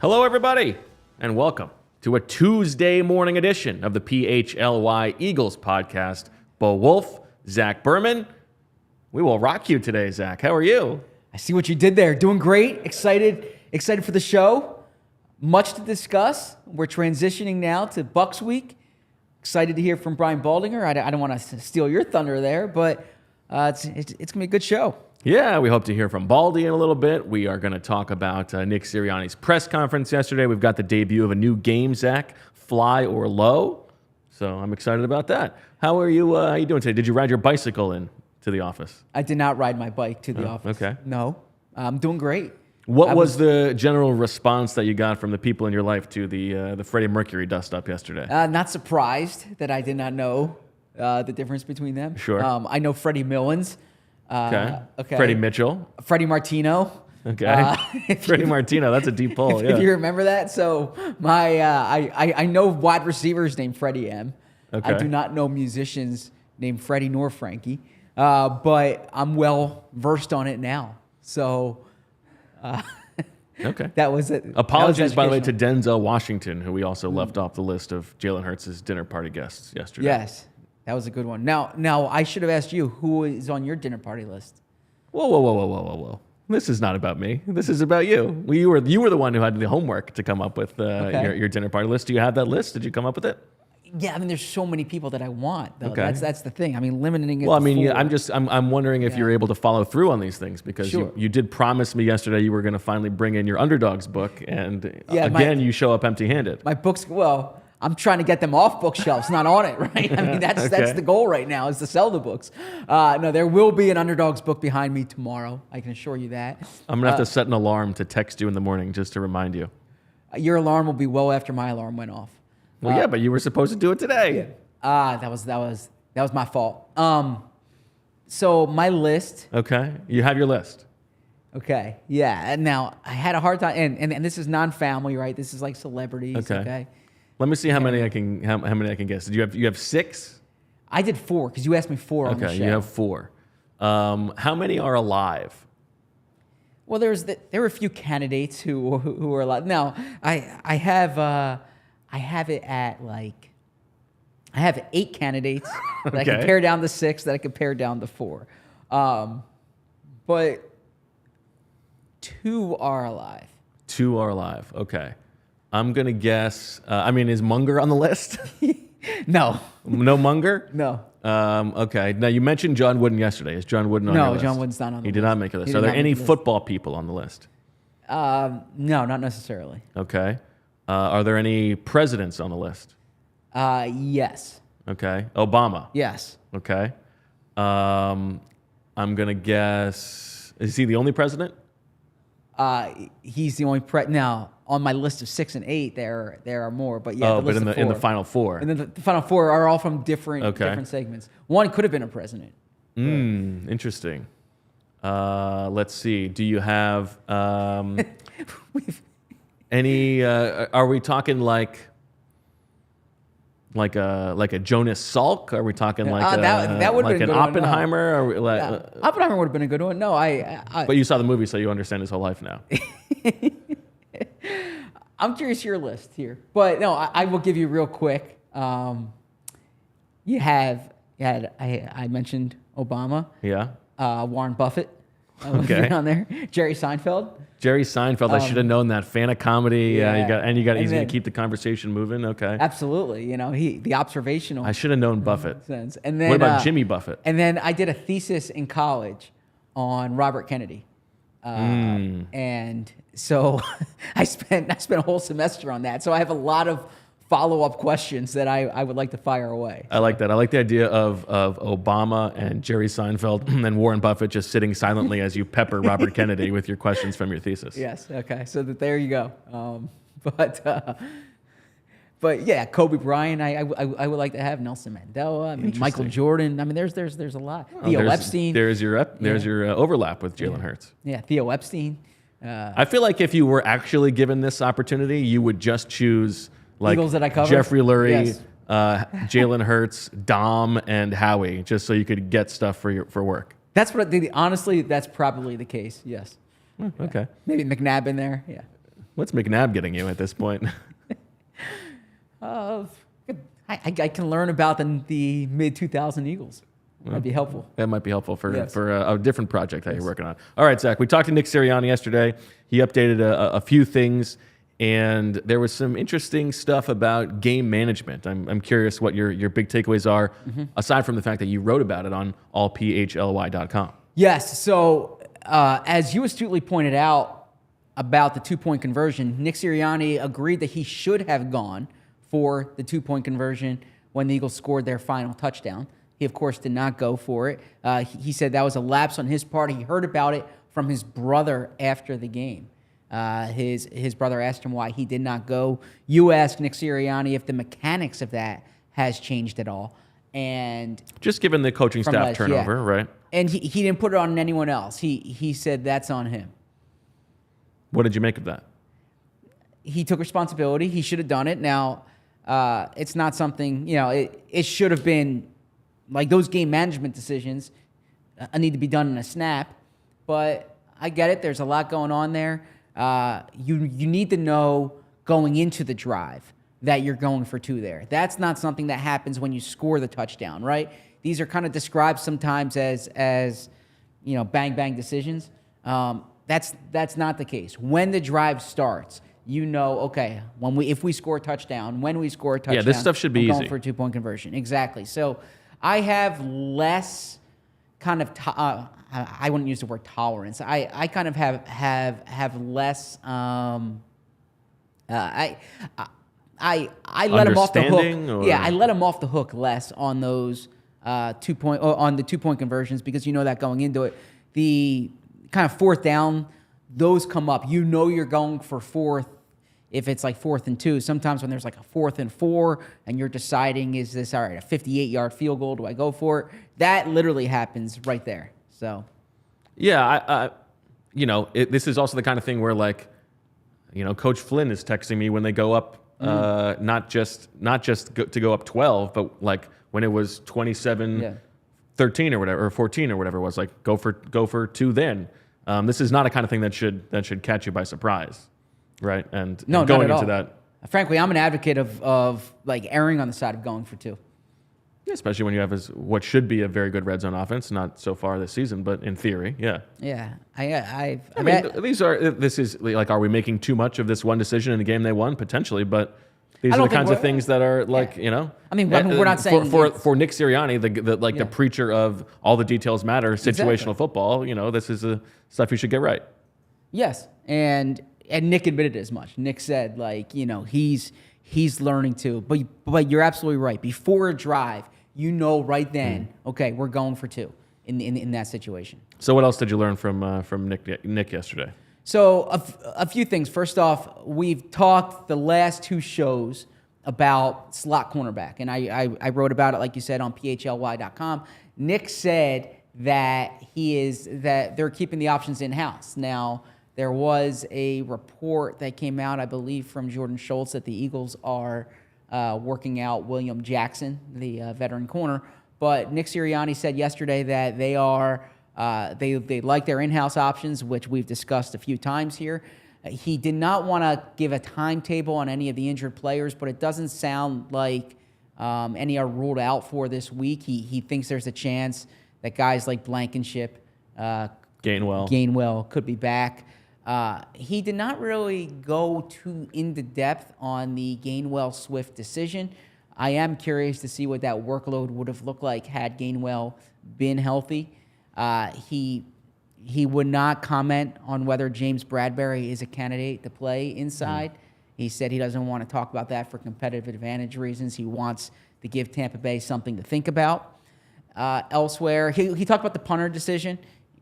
Hello, everybody, and welcome to a Tuesday morning edition of the PHLY Eagles podcast. Bo Wolf, Zach Berman. We will rock you today, Zach. How are you? I see what you did there. Doing great. Excited for the show. Much to discuss. We're transitioning now to Bucs week. Excited to hear from Brian Baldinger. I don't want to steal your thunder there, but it's going to be a good show. Yeah, we hope to hear from Baldy in a little bit. We are going to talk about Nick Sirianni's press conference yesterday. We've got the debut of a new game, Zach, Fly or Low. So I'm excited about that. How are you? How you doing today? Did you ride your bicycle in to the office? I did not ride my bike to the office. Okay. No, I'm doing great. What was the general response that you got from the people in your life to the Freddie Mercury dust up yesterday? Not surprised that I did not know the difference between them. Sure. I know Freddie Millens. Okay. Freddie Mitchell. Freddie Martino. Okay. Freddie Martino, that's a deep pull. If you remember that. So I know wide receivers named Freddie M. Okay. I do not know musicians named Freddie nor Frankie, but I'm well versed on it now. So okay. That was it. Apologies, by the way, to Denzel Washington, who we also left off the list of Jalen Hurts' dinner party guests yesterday. Yes. That was a good one. Now I should have asked you who is on your dinner party list. Whoa. This is not about me. This is about you. You were the one who had the homework to come up with your dinner party list. Do you have that list? Did you come up with it? Yeah, I mean, there's so many people that I want, though. Okay. That's the thing. I mean, limiting it. Well, I to mean, four. I'm wondering if you're able to follow through on these things because Sure. you did promise me yesterday you were going to finally bring in your Underdogs book, and Yeah, again, you show up empty-handed. My books, well, I'm trying to get them off bookshelves, not on it, right? I mean, that's the goal right now is to sell the books. No, there will be an Underdogs book behind me tomorrow. I can assure you that. I'm going to have to set an alarm to text you in the morning just to remind you. Your alarm will be well after my alarm went off. Well, yeah, but you were supposed to do it today. Yeah. That was my fault. So my list. Okay, you have your list. Okay, yeah. And now I had a hard time, and this is non-family, right? This is like celebrities. Okay. Let me see how many I can guess. Did you have 6? I did 4 because you asked me 4 on the show. Okay, you have 4. How many are alive? Well, there were a few candidates who were alive. Now I have it at like I have 8 candidates that I can pare down to 6 that I can pare down to 4, but 2 are alive. 2 are alive. Okay. I'm going to guess, is Munger on the list? No. No Munger? No. Okay. Now, you mentioned John Wooden yesterday. Is John Wooden on your list? No, John Wooden's not on the list. He did not make a list. Are there any football people on the list? No, not necessarily. Okay. Are there any presidents on the list? Yes. Okay. Obama? Yes. Okay. I'm going to guess, is he the only president? He's the only now on my list of 6 and 8. There are more, but yeah. But in the final 4. And then the final 4 are all from different segments. One could have been a president. Interesting. Let's see. Do you have any? Are we talking like a Jonas Salk? Are we talking like that would have been an a good Oppenheimer? One, no. Oppenheimer would have been a good one. No, But you saw the movie, so you understand his whole life now. I'm curious your list here, but no, I will give you real quick. I mentioned Obama. Yeah. Warren Buffett. On there. Jerry Seinfeld. I should have known that. Fan of comedy. Yeah. He's going to keep the conversation moving. Okay. Absolutely. The observational. I should have known Buffett. Sense. And then, what about Jimmy Buffett? And then I did a thesis in college on Robert Kennedy. And so I spent a whole semester on that. So I have a lot of follow-up questions that I would like to fire away. I like that. I like the idea of Obama and Jerry Seinfeld and Warren Buffett just sitting silently as you pepper Robert Kennedy with your questions from your thesis. Yes. Okay. So there you go. But yeah, Kobe Bryant. I would like to have Nelson Mandela. Michael Jordan. There's a lot. Theo Epstein. There's your overlap with Jalen Hurts. Yeah. Theo Epstein. I feel like if you were actually given this opportunity, you would just choose like Eagles that I cover? Jeffrey Lurie, Yes. Jalen Hurts, Dom, and Howie, just so you could get stuff for work. That's what honestly, that's probably the case. Yes. Okay. Maybe McNabb in there. Yeah. What's McNabb getting you at this point? I can learn about the mid-2000 Eagles. That'd be helpful. That might be helpful for Yes. a different project that you're working on. All right, Zach, we talked to Nick Sirianni yesterday. He updated a few things, and there was some interesting stuff about game management. I'm curious what your big takeaways are, aside from the fact that you wrote about it on allphly.com. Yes. So as you astutely pointed out about the 2-point conversion, Nick Sirianni agreed that he should have gone for the 2-point conversion when the Eagles scored their final touchdown. He, of course, did not go for it. He said that was a lapse on his part. He heard about it from his brother after the game. His brother asked him why he did not go. You asked Nick Sirianni if the mechanics of that has changed at all. And just given the coaching staff turnover, right? And he didn't put it on anyone else. He said that's on him. What did you make of that? He took responsibility. He should have done it. Now, it's not something, it should have been, like those game management decisions need to be done in a snap. But I get it. There's a lot going on there. You need to know going into the drive that you're going for 2 there. That's not something that happens when you score the touchdown, right? These are kind of described sometimes as bang bang decisions. That's not the case. When the drive starts, okay, if we score a touchdown, Yeah, this stuff should be going easy. for a 2-point conversion. Exactly. So I have less kind of I wouldn't use the word tolerance. I kind of have less. I let him off the Understanding, hook. or- Yeah, I let him off the hook less on those 2-point conversions because that going into it, the kind of 4th down, those come up. You're going for 4th. If it's like 4th and 2, sometimes when there's like a 4th and 4 and you're deciding, is this all right, a 58-yard field goal? Do I go for it? That literally happens right there. So, yeah, this is also the kind of thing where Coach Flynn is texting me when they go up, not just to go up 12, but like when it was 27-13 or whatever, or 14 or whatever it was, like go for 2 then. This is not a kind of thing that should catch you by surprise. Right, and no, going not at into all. that, frankly, I'm an advocate of like erring on the side of going for 2. yeah, especially when you have what should be a very good red zone offense, not so far this season, but in theory, yeah. Yeah, This is like, are we making too much of this one decision in a game they won? Potentially, but these I are don't the think kinds of we're- things that are like, I mean, we're not saying for Nick Sirianni, the preacher of all the details matter, situational football. This is the stuff you should get right. Yes, and Nick admitted as much. Nick said, he's learning too. But you're absolutely right. Before a drive, right then, okay, we're going for 2 in that situation. So what else did you learn from Nick yesterday? So a few things. First off, we've talked the last 2 shows about slot cornerback, and I wrote about it, like you said, on PHLY.com. Nick said that they're keeping the options in-house. Now, there was a report that came out, I believe, from Jordan Schultz that the Eagles are working out William Jackson, the veteran corner. But Nick Sirianni said yesterday that they like their in-house options, which we've discussed a few times here. He did not want to give a timetable on any of the injured players, but it doesn't sound like any are ruled out for this week. He thinks there's a chance that guys like Blankenship, Gainwell could be back. He did not really go too into depth on the Gainwell-Swift decision. I am curious to see what that workload would have looked like had Gainwell been healthy. He would not comment on whether James Bradbury is a candidate to play inside. He said he doesn't want to talk about that for competitive advantage reasons. He wants to give Tampa Bay something to think about. Elsewhere, he talked about the punter decision.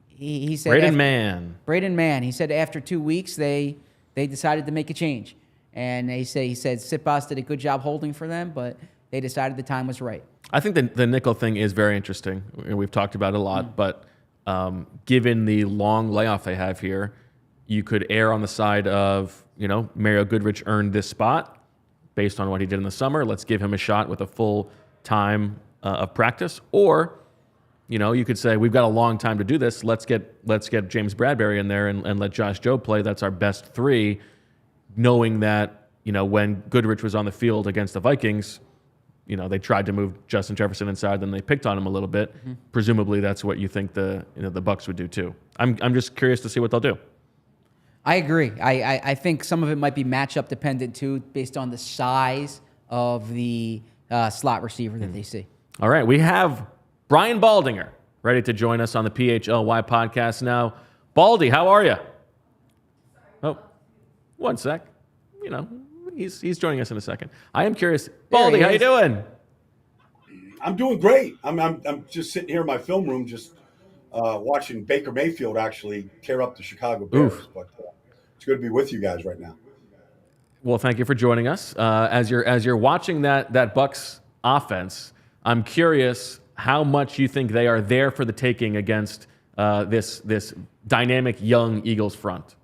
He said Braden Mann. He said after 2 weeks they decided to make a change, and he said Sipos did a good job holding for them, but they decided the time was right. I think the nickel thing is very interesting. We've talked about it a lot, but given the long layoff they have here, you could err on the side of Mario Goodrich earned this spot based on what he did in the summer. Let's give him a shot with a full time of practice, or you could say we've got a long time to do this. Let's get James Bradbury in there and let Josh Jobe play. That's our best 3. knowing that, when Goodrich was on the field against the Vikings, they tried to move Justin Jefferson inside, then they picked on him a little bit. Mm-hmm. Presumably, that's what you think the Bucs would do too. I'm just curious to see what they'll do. I agree. I think some of it might be matchup dependent too, based on the size of the slot receiver that they see. All right, we have Brian Baldinger ready to join us on the PHLY podcast now. Baldy, how are you? Oh, one sec. He's joining us in a second. I am curious. Baldy, how you doing? I'm doing great. I'm just sitting here in my film room, just watching Baker Mayfield actually tear up the Chicago Bears. Oof. But it's good to be with you guys right now. Well, thank you for joining us. As you're watching that Bucs offense, I'm curious how much you think they are there for the taking against this dynamic young Eagles front.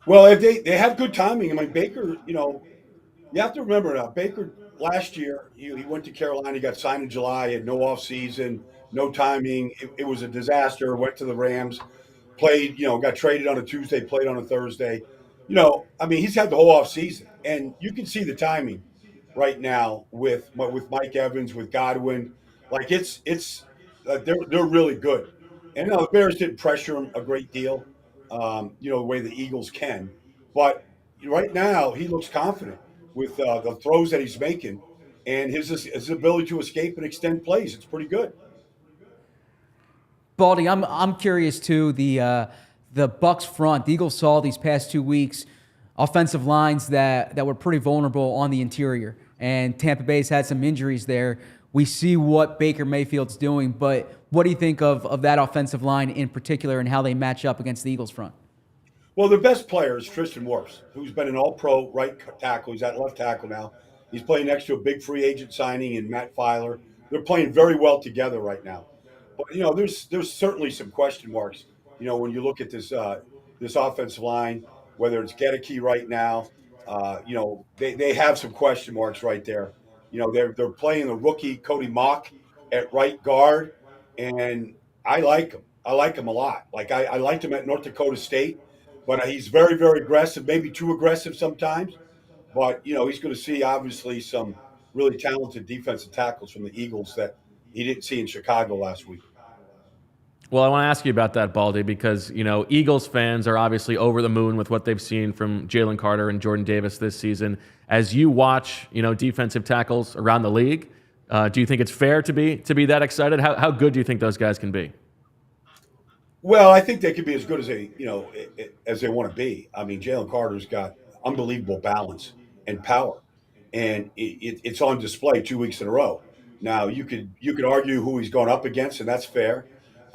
Well, if they have good timing. I mean, Baker, you have to remember now, Baker last year, he went to Carolina, he got signed in July, had no offseason, no timing. It was a disaster, went to the Rams, played, got traded on a Tuesday, played on a Thursday. He's had the whole offseason, and you can see the timing right now with Mike Evans, with Godwin. Like, they're really good. And the Bears didn't pressure him a great deal. The way the Eagles can. But right now, he looks confident with the throws that he's making and his ability to escape and extend plays. It's pretty good. Baldy, I'm curious too. The Bucs front, the Eagles saw these past 2 weeks offensive lines that were pretty vulnerable on the interior, and Tampa Bay's had some injuries there. We see what Baker Mayfield's doing, but what do you think of that offensive line in particular and how they match up against the Eagles front? Well, their best player is Tristan Wirfs, who's been an all-pro right tackle. He's at left tackle now. He's playing next to a big free agent signing in Matt Filer. They're playing very well together right now. But, there's certainly some question marks, when you look at this offensive line, whether it's Gedeke right now. They have some question marks right there. They're playing the rookie Cody Mock at right guard, and I like him. I like him a lot. Like, I liked him at North Dakota State, but he's very, very aggressive, maybe too aggressive sometimes. But, he's going to see, obviously, some really talented defensive tackles from the Eagles that he didn't see in Chicago last week. Well, I want to ask you about that, Baldy, because, Eagles fans are obviously over the moon with what they've seen from Jalen Carter and Jordan Davis this season. As you watch, defensive tackles around the league, do you think it's fair to be that excited? How good do you think those guys can be? Well, I think they can be as good as they want to be. I mean, Jalen Carter's got unbelievable balance and power, and it's on display 2 weeks in a row. Now, you could argue who he's going up against, and that's fair.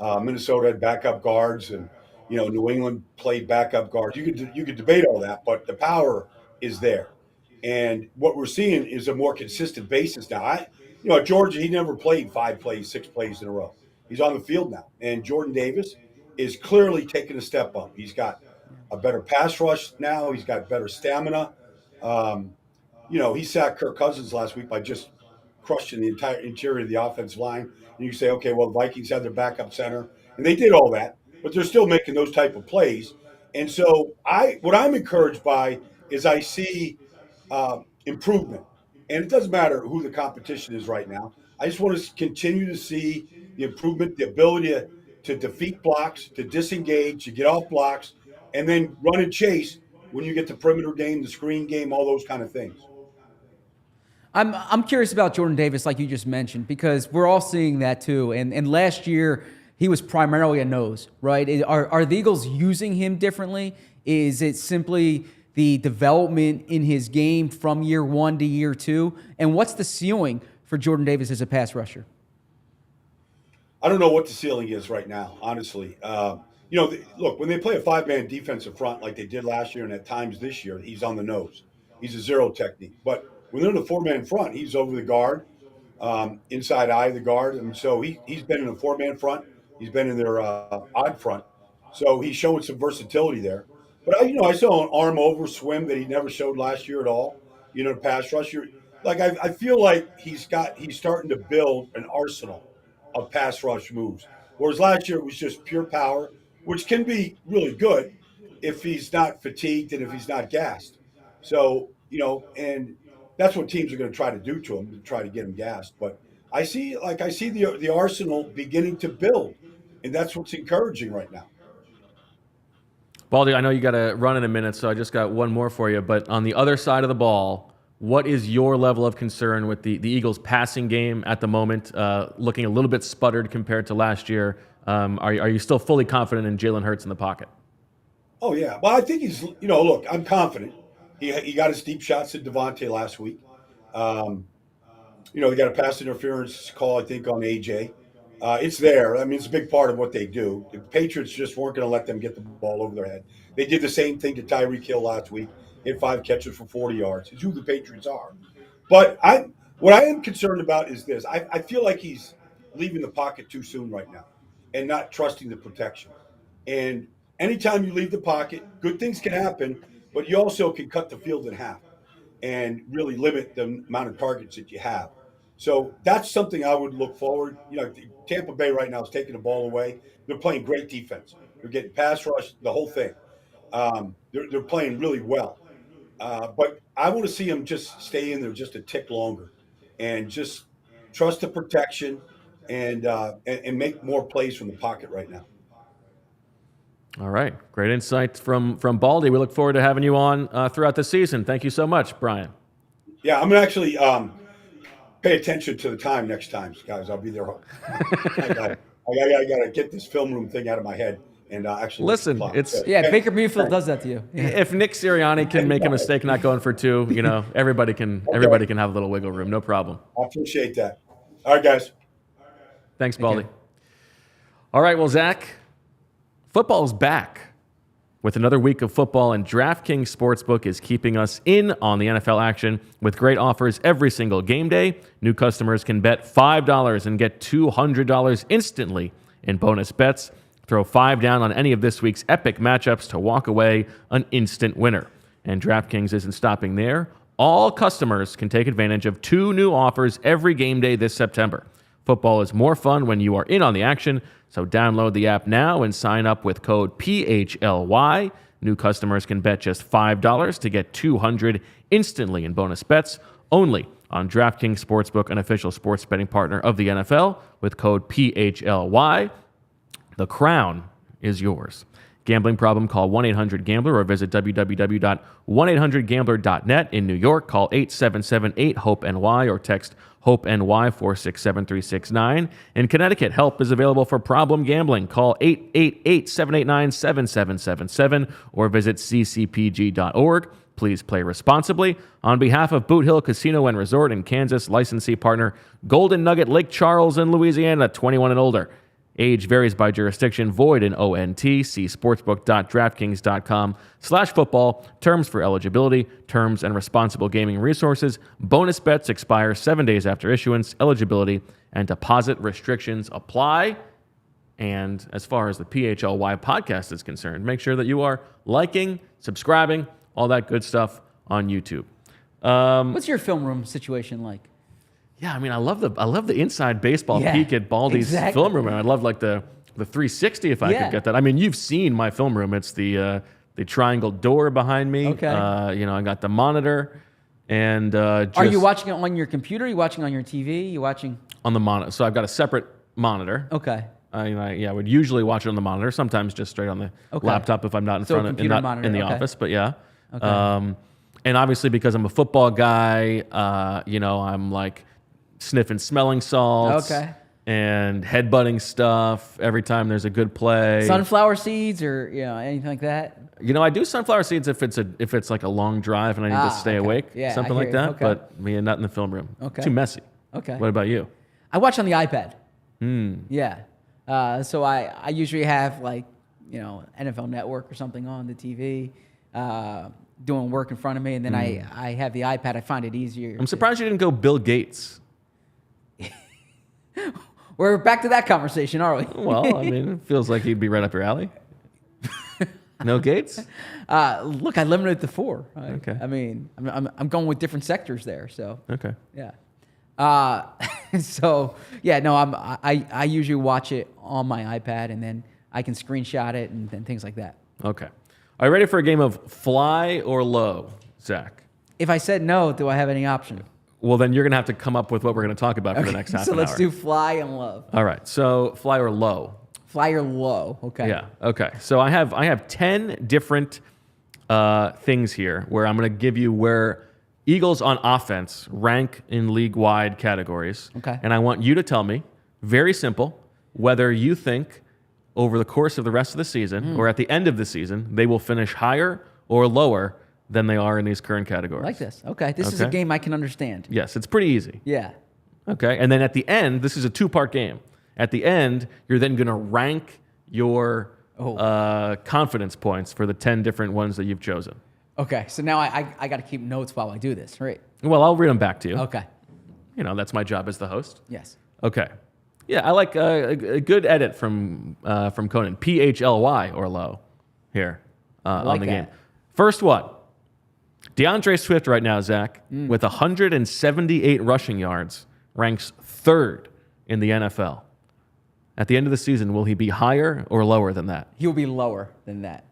Minnesota had backup guards, and New England played backup guards. You could debate all that, but the power is there, and what we're seeing is a more consistent basis now. At Georgia, he never played 5 plays, 6 plays in a row. He's on the field now, and Jordan Davis is clearly taking a step up. He's got a better pass rush now. He's got better stamina. He sacked Kirk Cousins last week by just crushing the entire interior of the offensive line. And you say, okay, well, the Vikings had their backup center, and they did all that, but they're still making those type of plays. And so what I'm encouraged by is I see improvement. And it doesn't matter who the competition is right now. I just want to continue to see the improvement, the ability to defeat blocks, to disengage, to get off blocks, and then run and chase when you get the perimeter game, the screen game, all those kind of things. I'm curious about Jordan Davis, like you just mentioned, because we're all seeing that too. And last year, he was primarily a nose, right? Are the Eagles using him differently? Is it simply the development in his game from year 1 to year 2? And what's the ceiling for Jordan Davis as a pass rusher? I don't know what the ceiling is right now, honestly. Look, when they play a 5-man defensive front like they did last year and at times this year, he's on the nose. He's a zero technique. But when they're in a 4-man front, he's over the guard, inside eye of the guard. And so he's been in a 4-man front. He's been in their odd front. So he's showing some versatility there. But, I saw an arm over swim that he never showed last year at all, pass rush. I feel like he's starting to build an arsenal of pass rush moves. Whereas last year it was just pure power, which can be really good. if he's not fatigued and if he's not gassed. So, and that's what teams are going to try to do to him, to try to get him gassed. But I see the arsenal beginning to build, and that's what's encouraging right now. Baldy, I know you got to run in a minute, so I just got one more for you. But on the other side of the ball, what is your level of concern with the Eagles' passing game at the moment? Looking a little bit sputtered compared to last year. Are you still fully confident in Jalen Hurts in the pocket? Oh yeah. Well, I think he's. Look, I'm confident. He got his deep shots at Devontae last week. He got a pass interference call, I think, on AJ. It's there. I mean, it's a big part of what they do. The Patriots just weren't going to let them get the ball over their head. They did the same thing to Tyreek Hill last week. Hit 5 catches for 40 yards. It's who the Patriots are. But what I am concerned about is this. I feel like he's leaving the pocket too soon right now and not trusting the protection. And anytime you leave the pocket, good things can happen, but you also can cut the field in half and really limit the amount of targets that you have. So that's something I would look forward. Tampa Bay right now is taking the ball away. They're playing great defense. They're getting pass rush, the whole thing. They're playing really well. But I want to see them just stay in there just a tick longer and just trust the protection and make more plays from the pocket right now. All right. Great insight from Baldy. We look forward to having you on throughout the season. Thank you so much, Brian. Yeah, I'm going to actually pay attention to the time next time, guys. I'll be there. I got to get this film room thing out of my head and actually listen. Baker Mayfield does that to you. Yeah. If Nick Sirianni can make a mistake not going for 2, everybody can have a little wiggle room. No problem. I appreciate that. All right, guys. Thanks, Baldy. All right, well, Zach, football's back with another week of football, and DraftKings Sportsbook is keeping us in on the NFL action with great offers every single game day. New customers can bet $5 and get $200 instantly in bonus bets. Throw 5 down on any of this week's epic matchups to walk away an instant winner. And DraftKings isn't stopping there. All customers can take advantage of 2 new offers every game day this September. Football is more fun when you are in on the action, so download the app now and sign up with code PHLY. New customers can bet just $5 to get $200 instantly in bonus bets, only on DraftKings Sportsbook, an official sports betting partner of the NFL, with code PHLY. The crown is yours. Gambling problem? Call 1-800-GAMBLER or visit www.1800gambler.net. In New York, call 877-8-HOPE-NY or text HOPE-NY 467-3669. In Connecticut, help is available for problem gambling. Call 888-789-7777 or visit ccpg.org. Please play responsibly. On behalf of Boot Hill Casino and Resort in Kansas, licensee partner Golden Nugget Lake Charles in Louisiana, 21 and older. Age varies by jurisdiction, void in ONT. See sportsbook.draftkings.com/football. Terms for eligibility, terms and responsible gaming resources. Bonus bets expire 7 days after issuance. Eligibility and deposit restrictions apply. And as far as the PHLY podcast is concerned, make sure that you are liking, subscribing, all that good stuff on YouTube. What's your film room situation like? Yeah, I mean, I love the inside baseball peek at Baldy's film room, and I'd love like the 360 if I could get that. I mean, you've seen my film room. It's the triangle door behind me. Okay. I got the monitor, and are you watching it on your computer? Are you watching on your TV? You watching on the monitor? So I've got a separate monitor. Okay. I would usually watch it on the monitor. Sometimes just straight on the laptop if I'm not in front of in the office. But yeah. Okay. And obviously because I'm a football guy, I'm like sniffing smelling salts and headbutting stuff every time there's a good play. Sunflower seeds or anything like that? I do sunflower seeds if it's like a long drive and I need to stay awake, something like that. Okay. But not in the film room. Okay. Too messy. Okay. What about you? I watch on the iPad. Yeah. So I usually have NFL Network or something on the TV, doing work in front of me, and then I have the iPad. I find it easier. I'm surprised you didn't go Bill Gates. We're back to that conversation, are we? Well, I mean, it feels like he'd be right up your alley. No Gates? Look, I limited it to 4. Okay. I mean, I'm going with different sectors there. So okay. Yeah. I usually watch it on my iPad, and then I can screenshot it and things like that. Okay. Are you ready for a game of fly or low, Zach? If I said no, do I have any option? Well, then you're going to have to come up with what we're going to talk about for the next half so an let's hour. do fly and low. All right. So fly or low? Fly or low. Okay. Yeah. Okay. So I have 10 different things here where I'm going to give you where Eagles on offense rank in league-wide categories. Okay. And I want you to tell me, very simple, whether you think over the course of the rest of the season or at the end of the season, they will finish higher or lower than they are in these current categories. I like this. Okay. This is a game I can understand. Yes, it's pretty easy. Yeah. Okay. And then at the end, this is a two-part game. At the end, you're then going to rank your confidence points for the 10 different ones that you've chosen. Okay. So now I got to keep notes while I do this, right? Well, I'll read them back to you. Okay. You know, that's my job as the host. Yes. Okay. Yeah, I like a good edit from Conan. PHLY or low here on the game. First one. DeAndre Swift right now, Zach, with 178 rushing yards, ranks third in the NFL. At the end of the season, will he be higher or lower than that? He will be lower than that.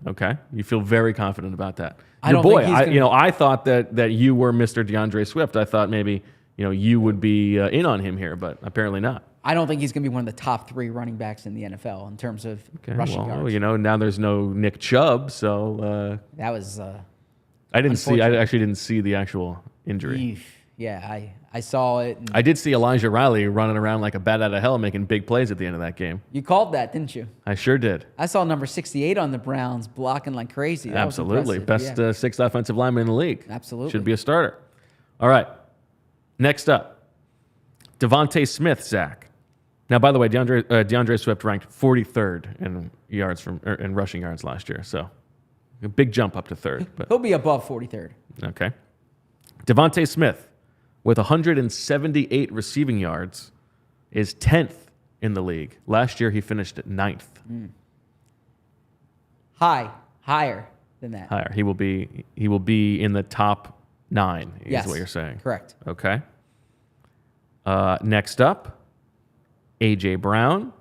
Okay. You feel very confident about that. I don't think he's gonna... I thought that you were Mr. DeAndre Swift. I thought maybe you would be in on him here, but apparently not. I don't think he's going to be one of the top 3 running backs in the NFL in terms of rushing yards. Now there's no Nick Chubb, so that was. I actually didn't see the actual injury. Yeah, I saw it. I did see Elijah Riley running around like a bat out of hell, making big plays at the end of that game. You called that, didn't you? I sure did. I saw number 68 on the Browns blocking like crazy. That Absolutely. was Best 6th offensive lineman in the league. Absolutely. Should be a starter. All right. Next up, Devontae Smith, Zach. Now, by the way, DeAndre Swift ranked 43rd in rushing yards last year, so a big jump up to third. But he'll be above 43rd. Okay. Devontae Smith, with 178 receiving yards, is 10th in the league. Last year, he finished at 9th. Higher than that. Higher. He will be in the top 9. Is what you're saying. Correct. Okay. Next up, A.J. Brown.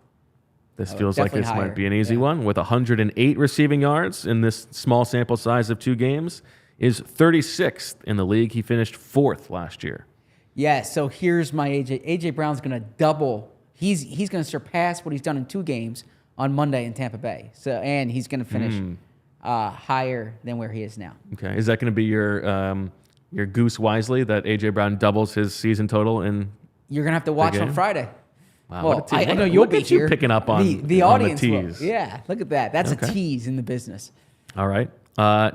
This feels like this might be an easy one. With 108 receiving yards in this small sample size of 2 games, is 36th in the league. He finished 4th last year. Yeah, so here's my A.J. A.J. Brown's going to double. He's going to surpass what he's done in 2 games on Monday in Tampa Bay. And he's going to finish higher than where he is now. Okay. Is that going to be your Goose Wisely, that A.J. Brown doubles his season total in? You're going to have to watch on Friday. Wow, well, I know you'll be here. You picking up on the audience. On the tease. Yeah, look at that. That's a tease in the business. All right.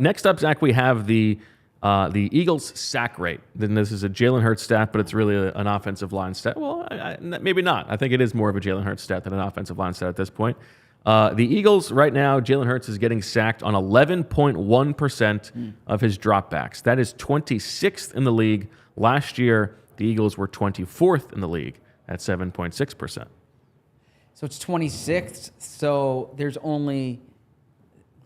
Next up, Zach, we have the Eagles' sack rate. Then this is a Jalen Hurts stat, but it's really an offensive line stat. Well, maybe not. I think it is more of a Jalen Hurts stat than an offensive line stat at this point. The Eagles right now, Jalen Hurts is getting sacked on 11.1% of his dropbacks. That is 26th in the league. Last year, the Eagles were 24th in the league at 7.6%. So it's 26th. So there's only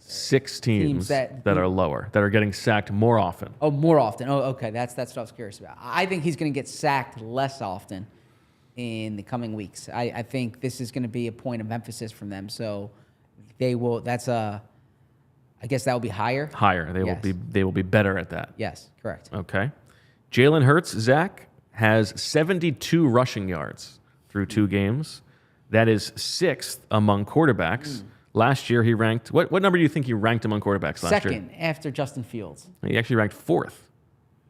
6 teams that are lower, that are getting sacked more often. Oh, more often. Oh, okay. That's what I was curious about. I think he's going to get sacked less often in the coming weeks. I think this is going to be a point of emphasis from them. So they will. I guess that will be higher. Higher. They will be better at that. Yes, correct. Okay. Jalen Hurts, Zach, has 72 rushing yards through 2 games. That is 6th among quarterbacks. Last year, he ranked... What number do you think he ranked among quarterbacks last year? Second, after Justin Fields. He actually ranked 4th.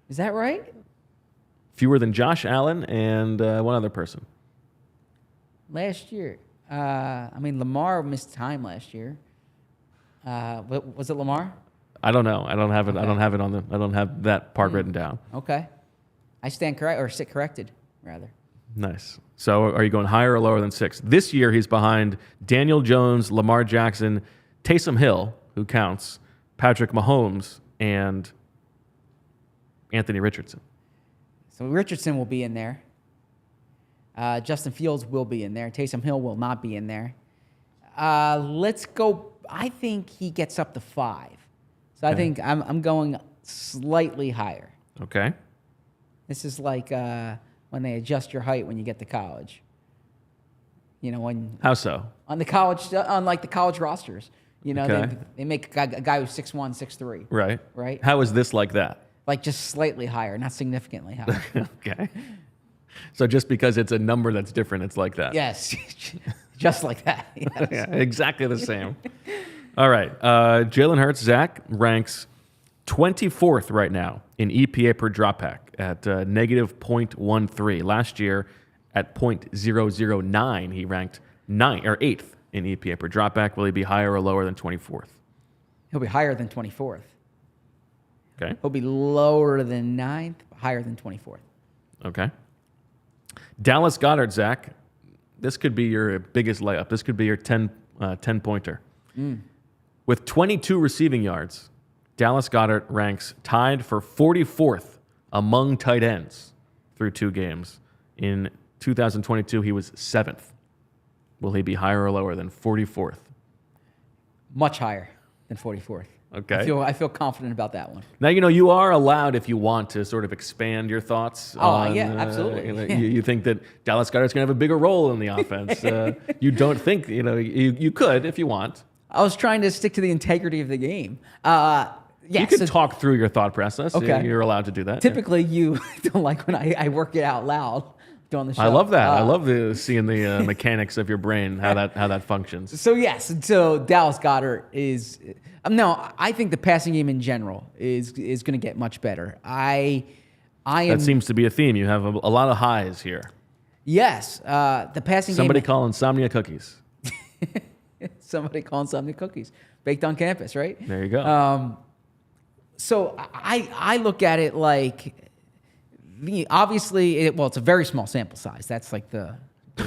Is that right? Fewer than Josh Allen and one other person. Last year. Lamar missed time last year. Was it Lamar? I don't know. I don't have it. Okay. I don't have that part written down. Okay. I stand correct, or sit corrected, rather. Nice. So are you going higher or lower than 6? This year, he's behind Daniel Jones, Lamar Jackson, Taysom Hill, who counts, Patrick Mahomes, and Anthony Richardson. So Richardson will be in there. Justin Fields will be in there. Taysom Hill will not be in there. Let's go. I think he gets up to 5. So I think I'm going slightly higher. Okay. This is like when they adjust your height when you get to college. How so? On the college rosters. You know, Okay. they make a guy who's 6'1", 6'3". Right. Right. How is this like that? Like just slightly higher, not significantly higher. Okay. So just because it's a number that's different, it's like that. Yes, just like that. Yes. Yeah, exactly the same. All right. Jalen Hurts, Zach, ranks 24th right now in EPA per dropback at negative 0.13. Last year, at 0.009, he ranked 8th in EPA per dropback. Will he be higher or lower than 24th? He'll be higher than 24th. Okay. He'll be lower than 9th, higher than 24th. Okay. Dallas Goedert, Zach. This could be your biggest layup. This could be your 10-pointer. With 22 receiving yards, Dallas Goedert ranks tied for 44th among tight ends through 2 games. In 2022, he was 7th. Will he be higher or lower than 44th? Much higher than 44th. Okay. I feel confident about that one. Now, you are allowed, if you want, to sort of expand your thoughts. Yeah, absolutely. You think that Dallas Goedert's going to have a bigger role in the offense. You don't think, you could if you want. I was trying to stick to the integrity of the game. Yeah, You can talk through your thought process. Okay. You're allowed to do that. Typically, you don't like when I work it out loud on the show. I love that. I love seeing the mechanics of your brain, how that functions. So yes, so Dallas Goedert is no. I think the passing game in general is going to get much better. I am. That seems to be a theme. You have a lot of highs here. Yes, the passing Somebody game. call insomnia cookies. Somebody calling something cookies baked on campus, right? There you go. So I look at it like obviously it's a very small sample size. That's like the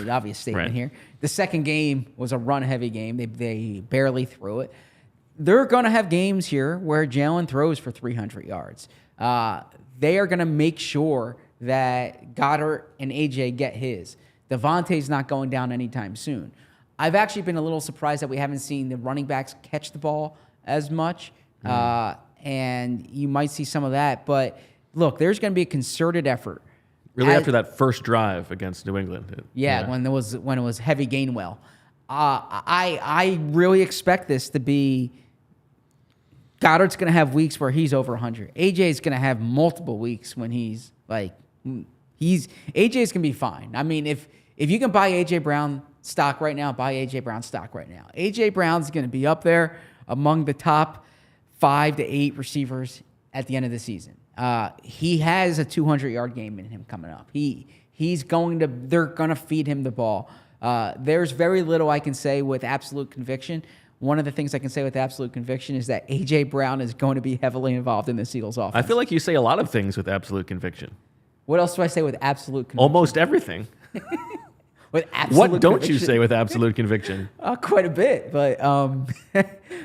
obvious statement Right. here. The second game was a run heavy game. They barely threw it. They're going to have games here where Jalen throws for 300 yards. They are going to make sure that Goddard and AJ get his. Devontae's not going down anytime soon. I've actually been a little surprised that we haven't seen the running backs catch the ball as much. And you might see some of that. But look, there's going to be a concerted effort. Really, after that first drive against New England. When it was heavy Gainwell. I really expect this to be Goddard's going to have weeks where he's over 100. AJ's going to have multiple weeks when he's AJ's going to be fine. I mean, if you can buy AJ Brown stock right now, buy AJ Brown stock right now. AJ Brown's going to be up there among the top 5 to 8 receivers at the end of the season. He has a 200-yard game in him coming up. They're going to feed him the ball. There's very little I can say with absolute conviction. One of the things I can say with absolute conviction is that A.J. Brown is going to be heavily involved in the Eagles offense. I feel like you say a lot of things with absolute conviction. What else do I say with absolute conviction? Almost everything. With absolute What don't conviction? you say with absolute conviction? Quite a bit, but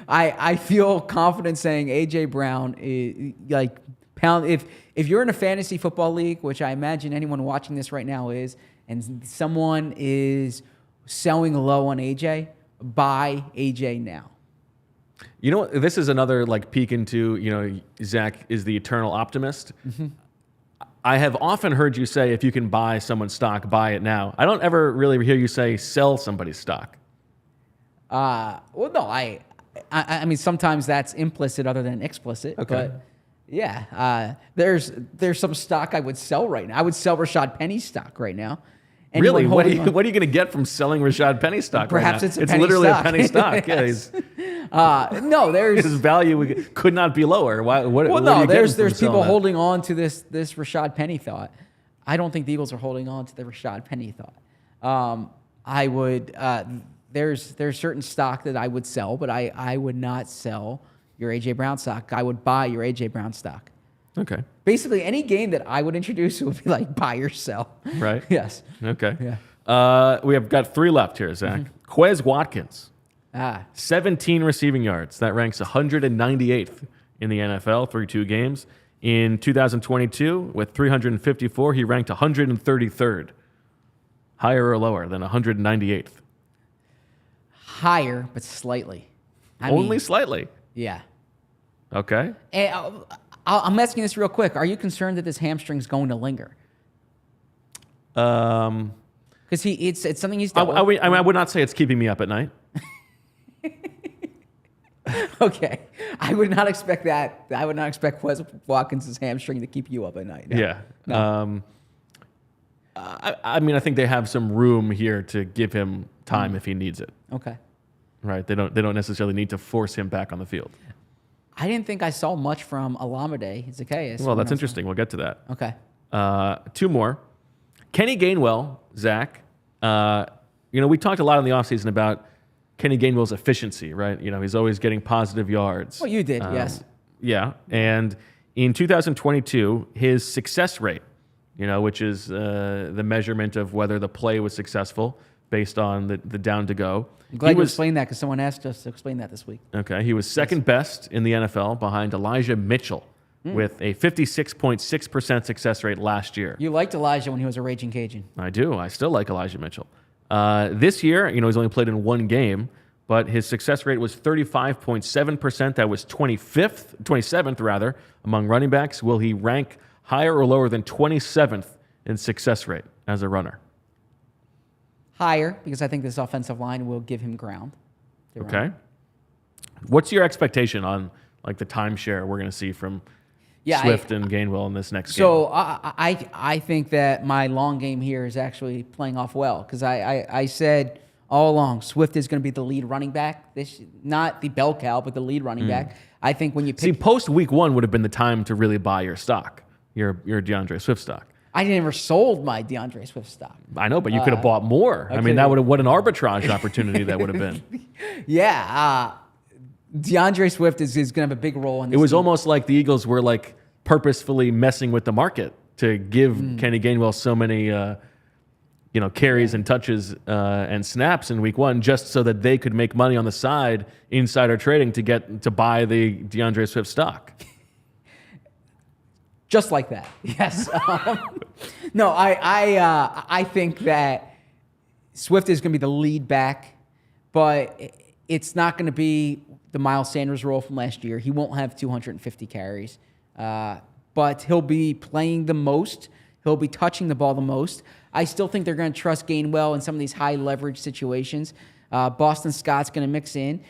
I feel confident saying A.J. Brown is like pound. If you're in a fantasy football league, which I imagine anyone watching this right now is, and someone is selling low on AJ, buy AJ now. You know what? This is another peek into, Zach is the eternal optimist. Mm-hmm. I have often heard you say, if you can buy someone's stock, buy it now. I don't ever really hear you say sell somebody's stock. Well, no, I mean, sometimes that's implicit other than explicit. Okay. But yeah, there's some stock I would sell right now. I would sell Rashad Penny's stock right now. Anyone Really? What are holding you going to get from selling Rashad Penny stock Perhaps right now? it's a penny literally stock. a penny stock. Yes. Yeah, no, there's his value could not be lower. What are you there's getting from people selling that? holding on to this Rashad Penny thought. I don't think the Eagles are holding on to the Rashad Penny thought. I would there's certain stock that I would sell, but I would not sell your AJ Brown stock. I would buy your AJ Brown stock. Okay. Basically, any game that I would introduce would be like buy or sell. Right. Yes. Okay. Yeah. We have got 3 left here, Zach. Mm-hmm. Quez Watkins. 17 receiving yards. That ranks 198th in the NFL through 2 games. In 2022, with 354, he ranked 133rd. Higher or lower than 198th? Higher, but slightly. Only slightly. Yeah. Okay. And I'm asking this real quick. Are you concerned that this hamstring's going to linger? Because it's something he's dealt with. I would not say it's keeping me up at night. Okay. I would not expect that. I would not expect Wes Watkins' hamstring to keep you up at night. No. Yeah. No. I mean, I think they have some room here to give him time if he needs it. Okay. Right? They don't necessarily need to force him back on the field. I didn't think I saw much from Olamide Zaccheaus. Well, that's interesting. We'll get to that. Okay. Two more. Kenny Gainwell, Zach. We talked a lot in the offseason about Kenny Gainwell's efficiency, right? He's always getting positive yards. Well, you did, yes. Yeah. And in 2022, his success rate, which is the measurement of whether the play was successful based on the down to go. I'm glad you explained that because someone asked us to explain that this week. Okay. He was second best in the NFL behind Elijah Mitchell with a 56.6% success rate last year. You liked Elijah when he was a Raging Cajun. I do. I still like Elijah Mitchell. This year, he's only played in one game, but his success rate was 35.7%. That was 27th rather, among running backs. Will he rank higher or lower than 27th in success rate as a runner? Higher, because I think this offensive line will give him ground. Okay. What's your expectation on the timeshare we're going to see from Swift and Gainwell in this next game? So I think that my long game here is actually playing off well because I said all along Swift is going to be the lead running back. Not the bell cow, but the lead running back. I think when you pick... post week 1 would have been the time to really buy your stock, your DeAndre Swift stock. I never sold my DeAndre Swift stock. I know, but you could have bought more. I mean, what an arbitrage opportunity that would have been. Yeah. DeAndre Swift is going to have a big role in this. It was team. almost like the Eagles were purposefully messing with the market to give Kenny Gainwell so many carries and touches and snaps in week 1 just so that they could make money on the side, insider trading, to buy the DeAndre Swift stock. Just like that, yes. No, I think that Swift is going to be the lead back, but it's not going to be the Miles Sanders role from last year. He won't have 250 carries, but he'll be playing the most. He'll be touching the ball the most. I still think they're going to trust Gainwell in some of these high leverage situations. Boston Scott's going to mix in.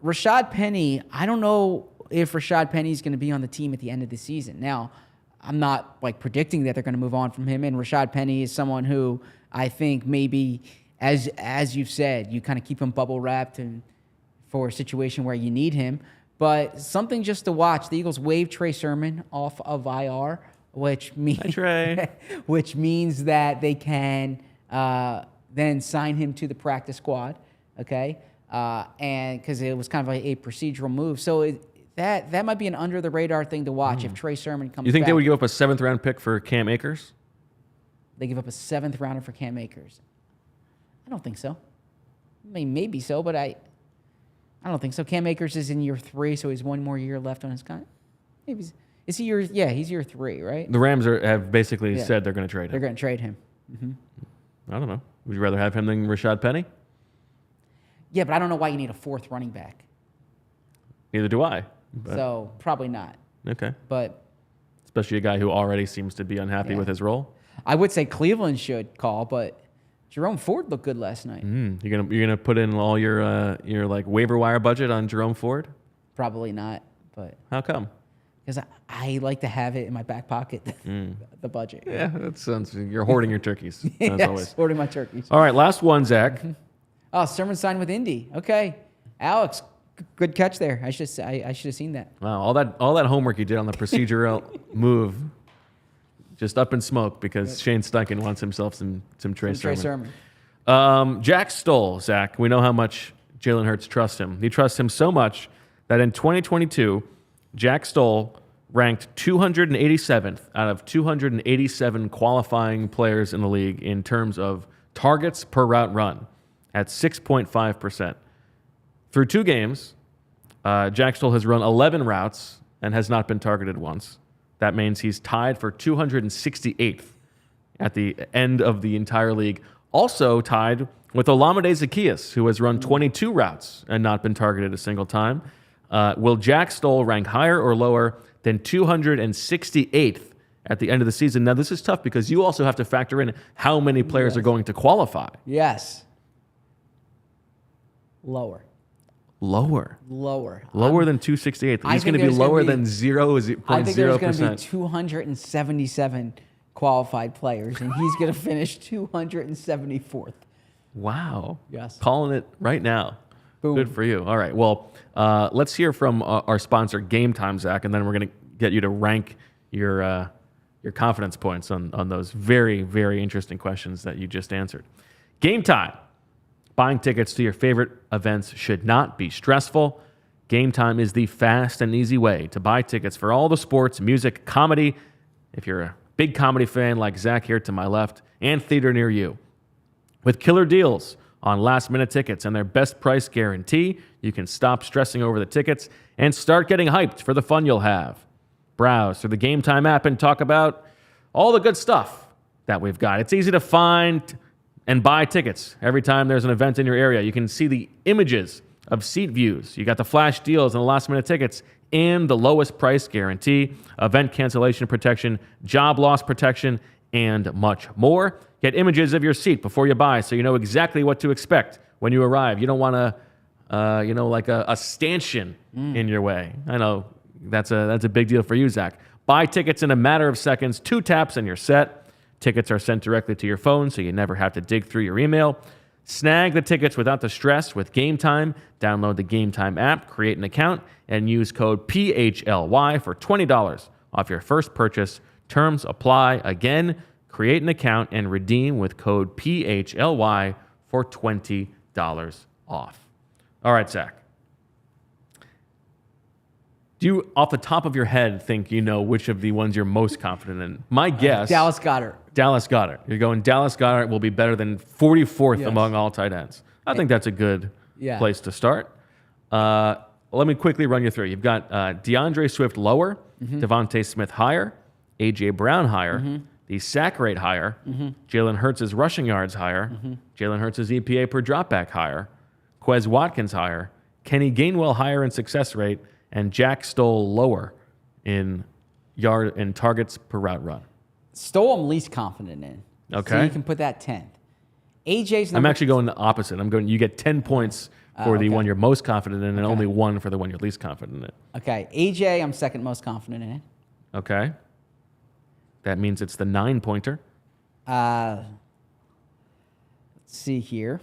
Rashad Penny, I don't know if Rashad Penny is going to be on the team at the end of the season. Now, I'm not predicting that they're going to move on from him. And Rashad Penny is someone who I think maybe, as you've said, you kind of keep him bubble wrapped and for a situation where you need him. But something just to watch. The Eagles waived Trey Sermon off of IR, which means that they can then sign him to the practice squad. Okay, and because it was kind of a procedural move, so. That might be an under the radar thing to watch if Trey Sermon comes back. You think they would give up a 7th round pick for Cam Akers? They give up a 7th rounder for Cam Akers. I don't think so. I mean, maybe so, but I don't think so. Cam Akers is in year 3, so he's 1 more year left on his contract. Maybe he's year 3, right? The Rams have basically said they're going to trade him. They're going to trade him. Mm-hmm. I don't know. Would you rather have him than Rashad Penny? Yeah, but I don't know why you need a 4th running back. Neither do I. But. So probably not. Okay. But especially a guy who already seems to be unhappy with his role. I would say Cleveland should call, but Jerome Ford looked good last night. You're gonna put in all your waiver wire budget on Jerome Ford? Probably not. But how come? Because I like to have it in my back pocket. The budget. Yeah, that sounds. You're hoarding your turkeys. As always. Hoarding my turkeys. All right, last one, Zach. Oh, Sermon signed with Indy. Okay, Alex. Good catch there. I should have seen that. Wow, all that homework you did on the procedural move, just up in smoke because Shane Steichen wants himself some Trey Sermon. Jack Stoll, Zach. We know how much Jalen Hurts trusts him. He trusts him so much that in 2022, Jack Stoll ranked 287th out of 287 qualifying players in the league in terms of targets per route run at 6.5%. Through 2 games, Jack Stoll has run 11 routes and has not been targeted once. That means he's tied for 268th at the end of the entire league. Also tied with Olamide Zaccheaus, who has run 22 routes and not been targeted a single time. Will Jack Stoll rank higher or lower than 268th at the end of the season? Now, this is tough because you also have to factor in how many players are going to qualify. Yes. Lower. Lower. Lower than 268. I He's going think to be there's gonna lower be- than 0.0%. I think there's going to be 277 qualified players, and he's going to finish 274th. Wow. Yes. Calling it right now. Boom. Good for you. All right. Well, let's hear from our sponsor, Game Time, Zach, and then we're going to get you to rank your confidence points on those very, very interesting questions that you just answered. Game Time. Buying tickets to your favorite events should not be stressful. Game Time is the fast and easy way to buy tickets for all the sports, music, comedy, if you're a big comedy fan like Zach here to my left, and theater near you. With killer deals on last-minute tickets and their best price guarantee, you can stop stressing over the tickets and start getting hyped for the fun you'll have. Browse through the Game Time app and talk about all the good stuff that we've got. It's easy to find and buy tickets every time there's an event in your area. You can see the images of seat views. You got the flash deals and the last-minute tickets and the lowest price guarantee, event cancellation protection, job loss protection, and much more. Get images of your seat before you buy so you know exactly what to expect when you arrive. You don't want like a stanchion in your way. I know that's a big deal for you, Zach. Buy tickets in a matter of seconds, 2 taps and you're set. Tickets are sent directly to your phone so you never have to dig through your email. Snag the tickets without the stress with Game Time. Download the Game Time app, create an account, and use code PHLY for $20 off your first purchase. Terms apply. Again, create an account and redeem with code PHLY for $20 off. All right, Zach. Do you, off the top of your head, think you know which of the ones you're most confident in? My guess... Dallas Goedert. Dallas Goedert. You're going Dallas Goedert will be better than 44th Yes. among all tight ends. I think that's a good Yeah. place to start. Let me quickly run you through. You've got DeAndre Swift lower, Devontae Smith higher, A.J. Brown higher, the sack rate higher, Jalen Hurts' rushing yards higher, Jalen Hurts' EPA per dropback higher, Quez Watkins higher, Kenny Gainwell higher in success rate, and Jack Stoll lower in targets per route run. Stoll I'm least confident in. Okay. So you can put that 10th. AJ's I'm actually going the opposite. You get 10 points for the one you're most confident in and only 1 for the one you're least confident in. Okay. AJ I'm second most confident in. Okay. That means it's the 9-pointer. Let's see here.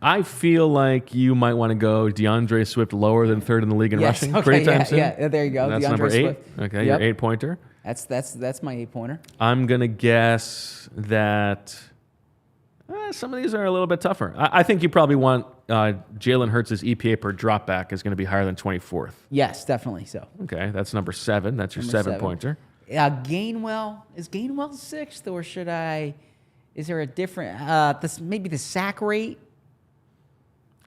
I feel like you might want to go DeAndre Swift lower than 3rd in the league in rushing. Okay, Pretty time yeah, soon. yeah, there you go. That's DeAndre number 8. Swift. Okay, Yep. your 8-pointer. That's my 8-pointer. I'm going to guess that some of these are a little bit tougher. I think you probably want Jalen Hurts' EPA per dropback is going to be higher than 24th. Yes, definitely so. Okay, that's number 7. That's your Number 7-pointer. Gainwell, is Gainwell 6th or should I, is there a different, maybe the sack rate?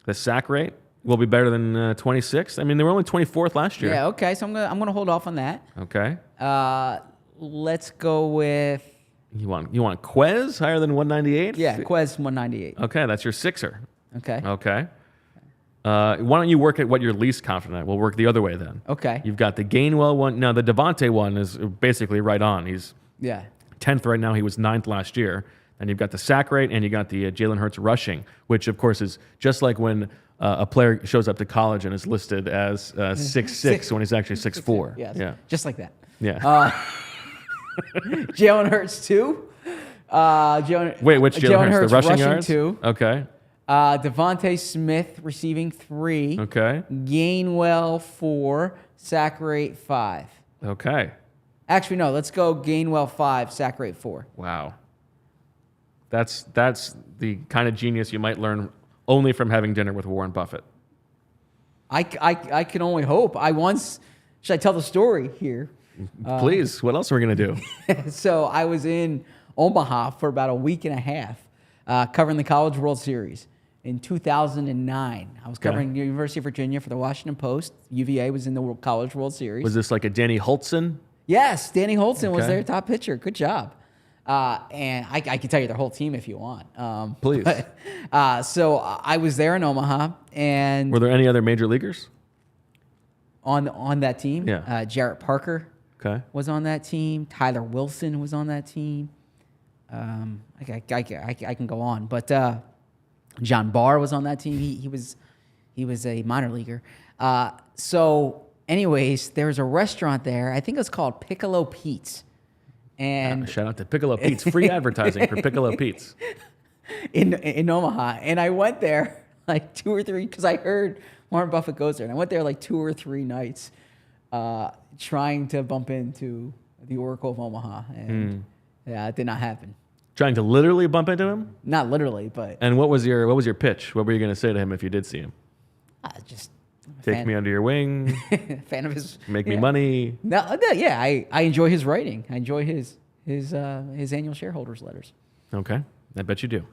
The sack rate will be better than 26th. I mean, they were only 24th last year. Yeah, okay, so I'm gonna hold off on that. Okay. Let's go with, You want Quez higher than 198? yeah, Quez 198. Okay, that's your 6er. Okay. Okay. Why don't you work at what you're least confident at? We'll work the other way then. Okay. You've got the Gainwell one. Now, the Devontae one is basically right on. He's Yeah. 10th right now. He was 9th last year. And you've got the sack rate, and you got the Jalen Hurts rushing, which, of course, is just like when a player shows up to college and is listed as 6'6" when he's actually 6'4". Yes. Yeah. Just like that. Yeah. Jalen Hurts 2. Wait, which Jalen Hurts? The rushing yards? 2. Okay. Devontae Smith receiving 3. Okay. Gainwell 4. Sack rate 5. Okay. Actually, no. Let's go Gainwell 5. Sack rate 4. Wow. That's the kind of genius you might learn only from having dinner with Warren Buffett. I can only hope. Should I tell the story here? Please. What else are we going to do? So I was in Omaha for about a week and a half covering the College World Series. In 2009, I was covering the University of Virginia for the Washington Post. UVA was in the College World Series. Was this like a Danny Holtzen? Yes, Danny Holtzen was Okay. their top pitcher. Good job. And I can tell you their whole team if you want. Please. So I was there in Omaha, and Were there any other major leaguers? on that team, Yeah. Jarrett Parker Okay. was on that team. Tyler Wilson was on that team. I can go on, but John Barr was on that team. He was a minor leaguer. So, anyways, there's a restaurant there. I think it's called Piccolo Pete's. And Shout out to Piccolo Pete's. Free advertising for Piccolo Pete's. in Omaha. And I went there like 2 or 3, because I heard Warren Buffett goes there. And I went there like 2 or 3 nights trying to bump into the Oracle of Omaha. And yeah, it did not happen. Trying to literally bump into him? Not literally, but... And what was your pitch? What were you going to say to him if you did see him? Just... Take me under your wing. Fan of his... Make me money. No, yeah, I enjoy his writing. I enjoy his annual shareholders letters. Okay, I bet you do.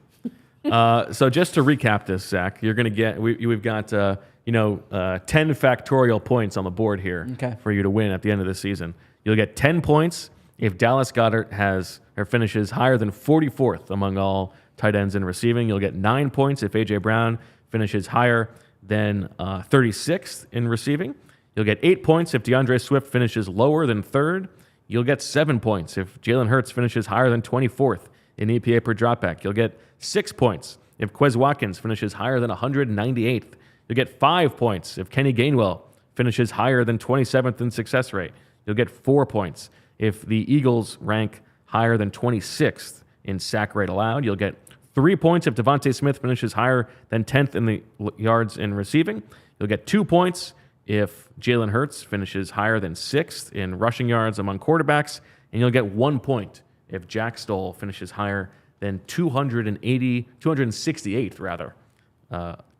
So just to recap this, Zach, you're going to get... We've got 10 factorial points on the board here for you to win at the end of the season. You'll get 10 points if Dallas Goedert finishes higher than 44th among all tight ends in receiving. You'll get 9 points if A.J. Brown finishes higher than 36th in receiving. You'll get 8 points if DeAndre Swift finishes lower than 3rd. You'll get 7 points if Jalen Hurts finishes higher than 24th in EPA per dropback. You'll get 6 points if Quez Watkins finishes higher than 198th. You'll get 5 points if Kenny Gainwell finishes higher than 27th in success rate. You'll get 4 points if the Eagles rank higher than 26th in sack rate allowed. You'll get 3 points if Devontae Smith finishes higher than 10th in the yards in receiving. You'll get 2 points if Jalen Hurts finishes higher than 6th in rushing yards among quarterbacks. And you'll get 1 point if Jack Stoll finishes higher than 268th rather,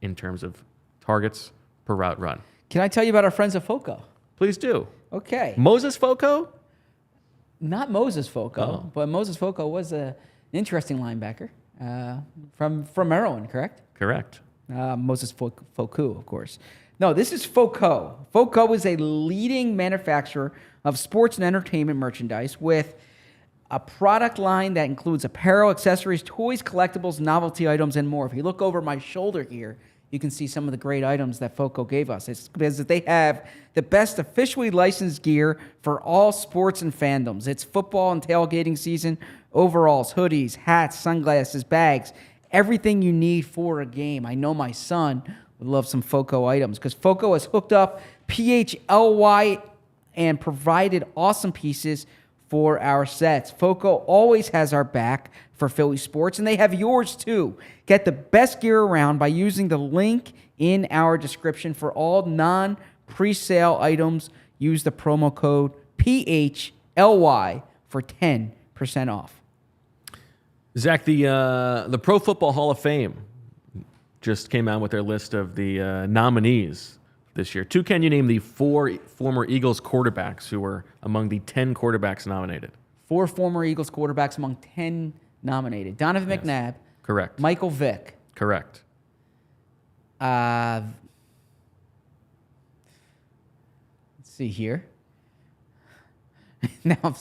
in terms of targets per route run. Can I tell you about our friends at FOCO? Please do. Okay. Moses Foco? Not Moses Foco, but Moses Foco was an interesting linebacker from Maryland, correct? Correct. Moses Foku, of course. No, this is FOCO. FOCO is a leading manufacturer of sports and entertainment merchandise with a product line that includes apparel, accessories, toys, collectibles, novelty items, and more. If you look over my shoulder here, you can see some of the great items that FOCO gave us. It's because they have the best officially licensed gear for all sports and fandoms. It's football and tailgating season, overalls, hoodies, hats, sunglasses, bags, everything you need for a game. I know my son would love some FOCO items because FOCO has hooked up PHLY and provided awesome pieces for our sets. FOCO always has our back for Philly sports, and they have yours too. Get the best gear around by using the link in our description. For all non-presale items, use the promo code PHLY for 10% off. Zach, the Pro Football Hall of Fame just came out with their list of the nominees this year. Can you name the 4 former Eagles quarterbacks who were among the 10 quarterbacks nominated? 4 former Eagles quarterbacks among 10 nominated. Donovan McNabb. Correct. Michael Vick. Correct. Let's see here. Now,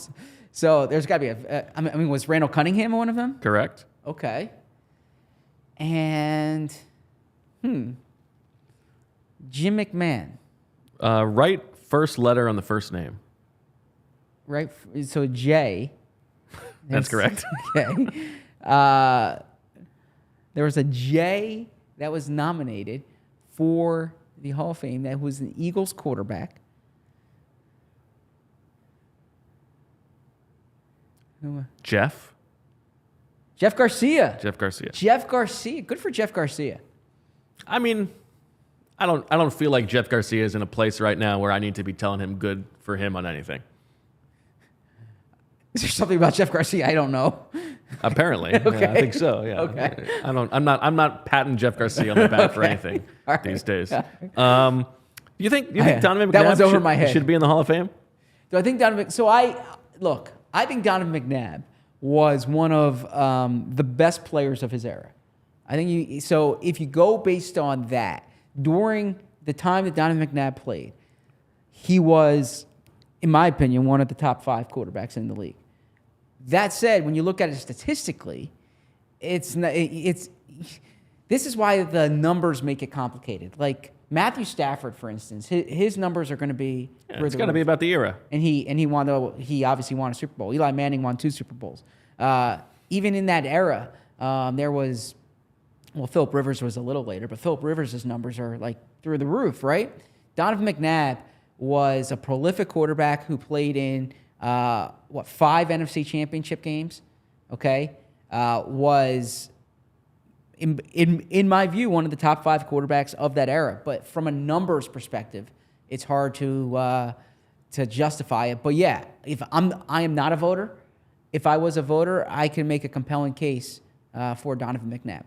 so there's got to be was Randall Cunningham one of them? Correct. Okay. And, Jim McMahon. Right first letter on the first name. Right. So J. That's correct. Okay. There was a J that was nominated for the Hall of Fame that was an Eagles quarterback. Jeff Garcia. Jeff Garcia. Jeff Garcia. Good for Jeff Garcia. I mean, I don't feel like Jeff Garcia is in a place right now where I need to be telling him good for him on anything. Is there something about Jeff Garcia I don't know? Apparently. Okay. Yeah, I think so. Yeah. Okay. I'm not patting Jeff Garcia on the back for anything these days. You think Donovan McNabb that one's over my head. should be in the Hall of Fame? Do I think Donovan? So I think Donovan McNabb was one of the best players of his era. I think so if you go based on that, during the time that Donovan McNabb played, he was, in my opinion, one of the top 5 quarterbacks in the league. That said, when you look at it statistically, this is why the numbers make it complicated. Like Matthew Stafford, for instance, his numbers are going to be. Yeah, it's going to be about the era. And he obviously won a Super Bowl. Eli Manning won 2 Super Bowls. Even in that era, there was Well, Phillip Rivers was a little later, but Phillip Rivers' numbers are like through the roof, right? Donovan McNabb was a prolific quarterback who played in, 5 NFC championship games, okay? Was, in my view, one of the top 5 quarterbacks of that era. But from a numbers perspective, it's hard to justify it. But yeah, I am not a voter. If I was a voter, I can make a compelling case for Donovan McNabb.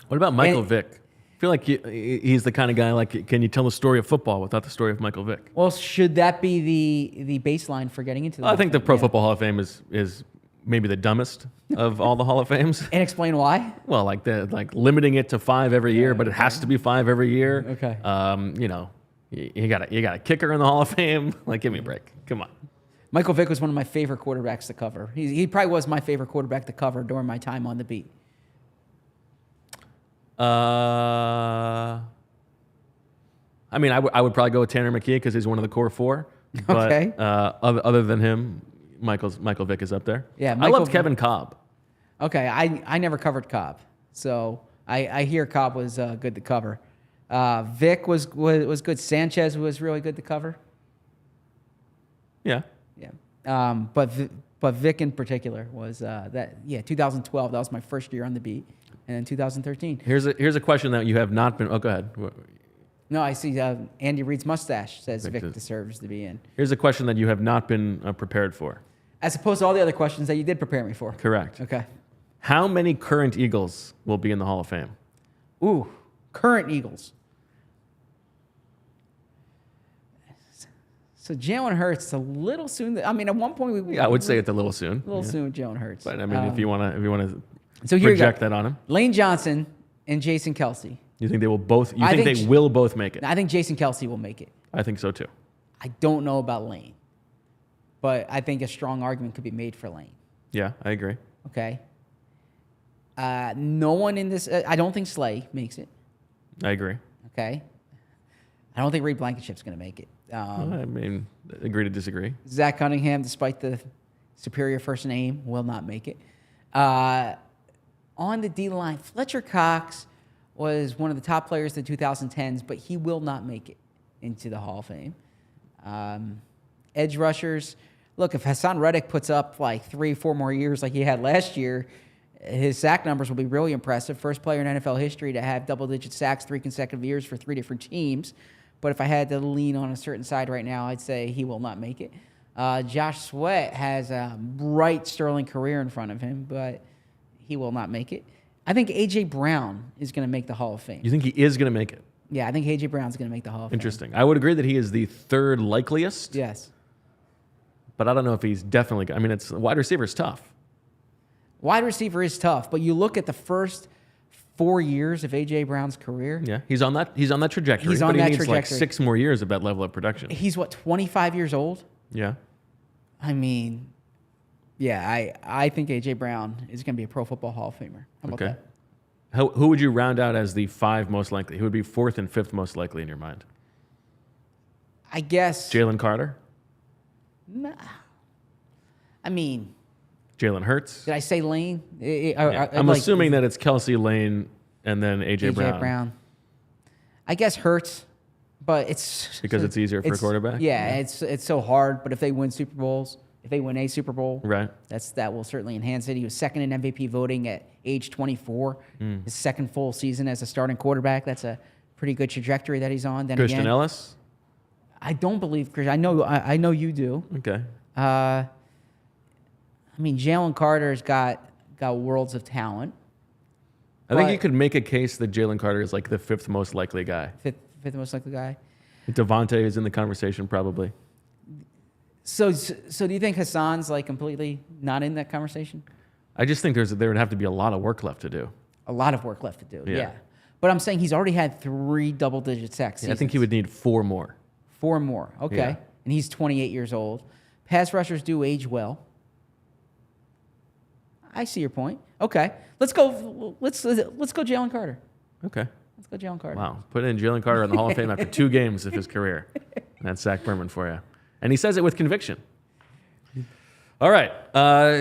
What about Michael Vick? I feel like he's the kind of guy, like, can you tell the story of football without the story of Michael Vick? Well, should that be the baseline for getting into the I think the Pro Football Hall of Fame is maybe the dumbest of all the Hall of Fames. And explain why? Well, like limiting it to 5 every year, but it has to be 5 every year. Okay. You got a kicker in the Hall of Fame. Like, give me a break. Come on. Michael Vick was one of my favorite quarterbacks to cover. He probably was my favorite quarterback to cover during my time on the beat. I mean, I would probably go with Tanner McKee because he's one of the core 4. But, Okay. Other than him, Michael Vick is up there. Yeah, I loved Kevin Cobb. Okay, I never covered Cobb, so I hear Cobb was good to cover. Vick was good. Sanchez was really good to cover. Yeah. Yeah. But Vick in particular was 2012. That was my first year on the beat, and then 2013. Here's a question that you have not been. Oh, go ahead. No, I see. Andy Reid's mustache says Vic deserves to be in. Here's a question that you have not been prepared for. As opposed to all the other questions that you did prepare me for. Correct. Okay. How many current Eagles will be in the Hall of Fame? Ooh, current Eagles. So Jalen Hurts, a little soon. I mean, at one point I would say it's a little soon. A little soon with Jalen Hurts. But I mean, if you want to so here project that on him, Lane Johnson and Jason Kelsey. You think they will both? You think they will both make it? I think Jason Kelsey will make it. I think so too. I don't know about Lane, but I think a strong argument could be made for Lane. Yeah, I agree. Okay. No one in this. I don't think Slay makes it. I agree. Okay. I don't think Reed Blankenship's going to make it. I mean, agree to disagree. Zach Cunningham, despite the superior first name, will not make it. On the D line, Fletcher Cox was one of the top players in the 2010s, but he will not make it into the Hall of Fame. Edge rushers, look, if Hassan Reddick puts up like 3-4 more years like he had last year, his sack numbers will be really impressive. First player in NFL history to have double-digit sacks 3 consecutive years for 3 different teams. But if I had to lean on a certain side right now, I'd say he will not make it. Josh Sweat has a bright Sterling career in front of him, but he will not make it. I think A.J. Brown is going to make the Hall of Fame. You think he is going to make it? Yeah, I think A.J. Brown's going to make the Hall of Fame. Interesting. I would agree that he is the 3rd likeliest. Yes. But I don't know if he's definitely. I mean, it's wide receiver is tough. Wide receiver is tough, but you look at the first 4 years of A.J. Brown's career. Yeah, he's on that trajectory. He's on that needs trajectory. like 6 more years of that level of production. He's, 25 years old? Yeah. I mean, yeah, I think A.J. Brown is going to be a Pro Football Hall of Famer. How about that? Who would you round out as the 5 most likely? Who would be 4th and 5th most likely in your mind? I guess. Jalen Carter? Nah. I mean. Jalen Hurts? Did I say Lane? I'm assuming that it's Kelsey, Lane, and then A.J. Brown. I guess Hurts, but it's... Because it's easier for a quarterback? Yeah, it's so hard, but if they win Super Bowls, if they win a Super Bowl, right, that will certainly enhance it. He was 2nd in MVP voting at age 24. His 2nd full season as a starting quarterback. That's a pretty good trajectory that he's on. Then Christian again, Ellis? I don't believe Christian. I know you do. Okay. I mean, Jalen Carter's got worlds of talent. I think you could make a case that Jalen Carter is like the 5th most likely guy. Fifth most likely guy. Devontae is in the conversation probably. So do you think Hassan's like completely not in that conversation? I just think there would have to be a lot of work left to do. A lot of work left to do. Yeah. Yeah. But I'm saying he's already had 3 double-digit sacks. Yeah, I think he would need 4 more. 4 more. Okay. Yeah. And he's 28 years old. Pass rushers do age well. I see your point. Okay. Let's go Jalen Carter. Okay. Let's go Jalen Carter. Wow. Put in Jalen Carter in the Hall of Fame after 2 games of his career. That's Zach Berman for you. And he says it with conviction. All right.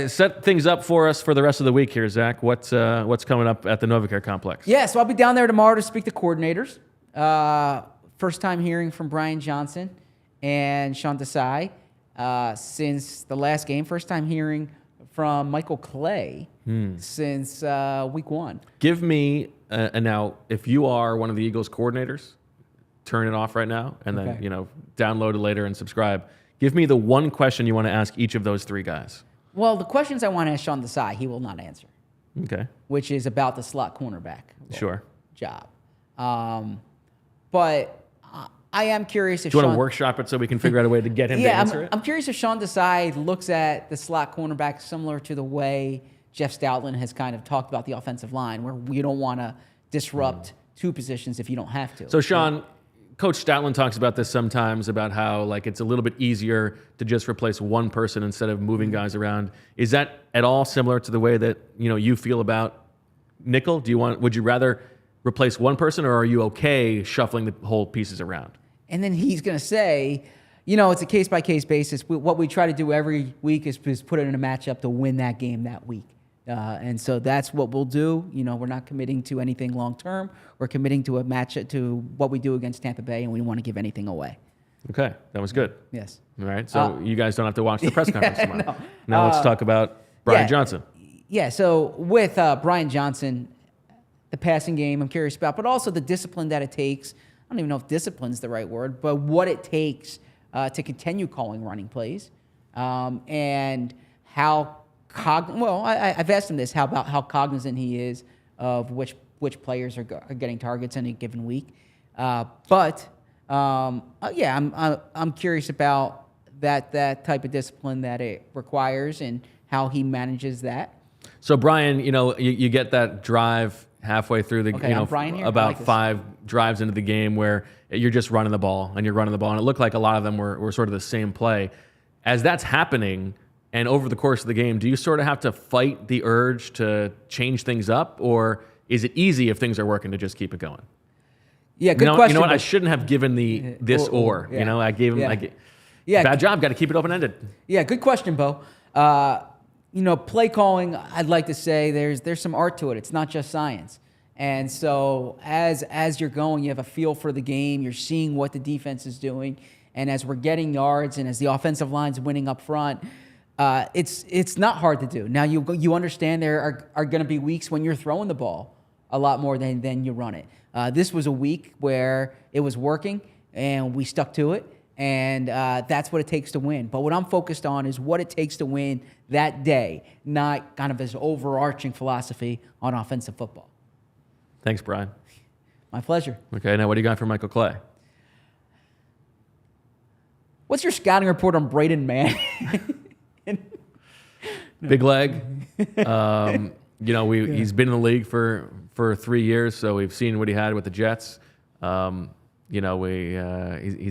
Set things up for us for the rest of the week here, Zach. What's coming up at the NovaCare Complex? Yeah, so I'll be down there tomorrow to speak to coordinators. First time hearing from Brian Johnson and Sean Desai since the last game. First time hearing from Michael Clay since week 1. Give me, now, if you are one of the Eagles coordinators, turn it off right now and then, Okay. download it later and subscribe. Give me the one question you want to ask each of those 3 guys. Well, the questions I want to ask Sean Desai, he will not answer, Okay. which is about the slot cornerback Sure. job. But I am curious if Do you want Sean, to workshop it so we can figure out a way to get him to answer it? I'm curious if Sean Desai looks at the slot cornerback similar to the way Jeff Stoutland has kind of talked about the offensive line, where we don't want to disrupt 2 positions if you don't have to. So, Sean, Coach Stoutland talks about this sometimes, about how it's a little bit easier to just replace one person instead of moving guys around. Is that at all similar to the way that you feel about nickel? Would you rather replace one person, or are you okay shuffling the whole pieces around? And then he's going to say, it's a case-by-case basis. What we try to do every week is put it in a matchup to win that game that week. And so that's what we'll do. We're not committing to anything long-term. We're committing to a matchup, to what we do against Tampa Bay, and we don't want to give anything away. Okay, that was good. Yes. All right, so you guys don't have to watch the press conference tomorrow. Now let's talk about Brian Johnson. Yeah, so with Brian Johnson, the passing game I'm curious about, but also the discipline that it takes. I don't even know if discipline is the right word, but what it takes to continue calling running plays, and how I've asked him this, how cognizant he is of which players are getting targets any given week. I'm curious about that type of discipline that it requires and how he manages that. So Brian, you get that drive halfway through the, Okay, I'm Brian here. I about like this. 5 drives into the game where you're just running the ball, and it looked like a lot of them were sort of the same play. As that's happening, and over the course of the game, do you sort of have to fight the urge to change things up, or is it easy if things are working to just keep it going? Yeah, good question. You know what? I but- shouldn't have given this or. Yeah. I gave him. Yeah. Bad job. Got to keep it open ended. Yeah, good question, Bo. Play calling, I'd like to say there's some art to it. It's not just science. And so as you're going, you have a feel for the game. You're seeing what the defense is doing. And as we're getting yards and as the offensive line's winning up front, it's not hard to do. Now, you understand there are going to be weeks when you're throwing the ball a lot more than you run it. This was a week where it was working, and we stuck to it. And that's what it takes to win. But what I'm focused on is what it takes to win that day, not kind of this overarching philosophy on offensive football. Thanks, Brian. My pleasure. Okay, now what do you got for Michael Clay? What's your scouting report on Braden Mann? Big leg. He's been in the league for 3 years, so we've seen what he had with the Jets. He's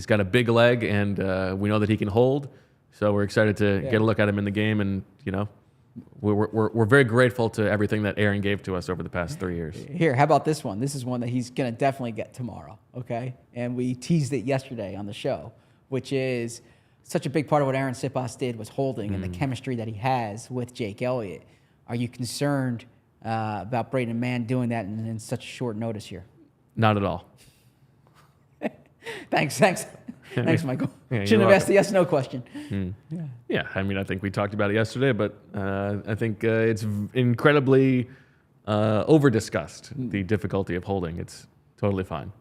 got a big leg, and we know that he can hold. So we're excited to get a look at him in the game, and we're very grateful to everything that Aaron gave to us over the past 3 years. Here, how about this one? This is one that he's going to definitely get tomorrow, okay? And we teased it yesterday on the show, which is such a big part of what Aaron Sipas did was holding and the chemistry that he has with Jake Elliott. Are you concerned about Braden Mann doing that in such short notice here? Not at all. Thanks, Michael. Yeah, Shouldn't you're have asked the welcome. yes/no question. Yeah, I think we talked about it yesterday, but I think it's incredibly over-discussed, the difficulty of holding. It's totally fine.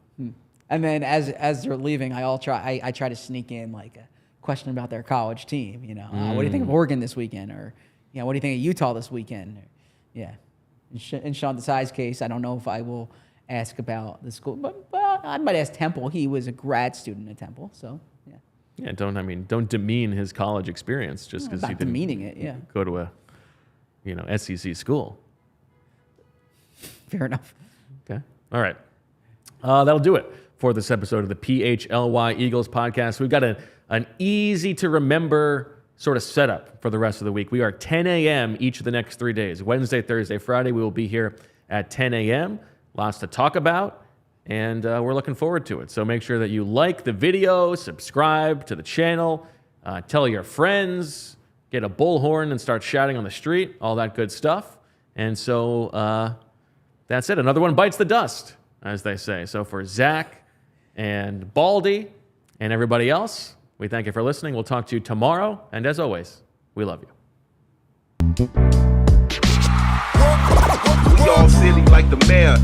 And then as they're leaving, I try to sneak in like a question about their college team. What do you think of Oregon this weekend? Or what do you think of Utah this weekend? In Sean Desai's case, I don't know if I will ask about the school, but I might ask Temple. He was a grad student at Temple, so yeah. Yeah, don't demean his college experience just because he Not didn't demeaning it, yeah. go to a SEC school. Fair enough. Okay. All right. That'll do it for this episode of the PHLY Eagles podcast. We've got an easy to remember sort of setup for the rest of the week. We are 10 a.m. each of the next 3 days. Wednesday, Thursday, Friday, we will be here at 10 a.m. Lots to talk about, and we're looking forward to it. So make sure that you like the video, subscribe to the channel, tell your friends, get a bullhorn and start shouting on the street, all that good stuff. And so that's it. Another one bites the dust, as they say. So for Zach and Baldy and everybody else, we thank you for listening. We'll talk to you tomorrow. And as always, we love you. We all silly like the mayor.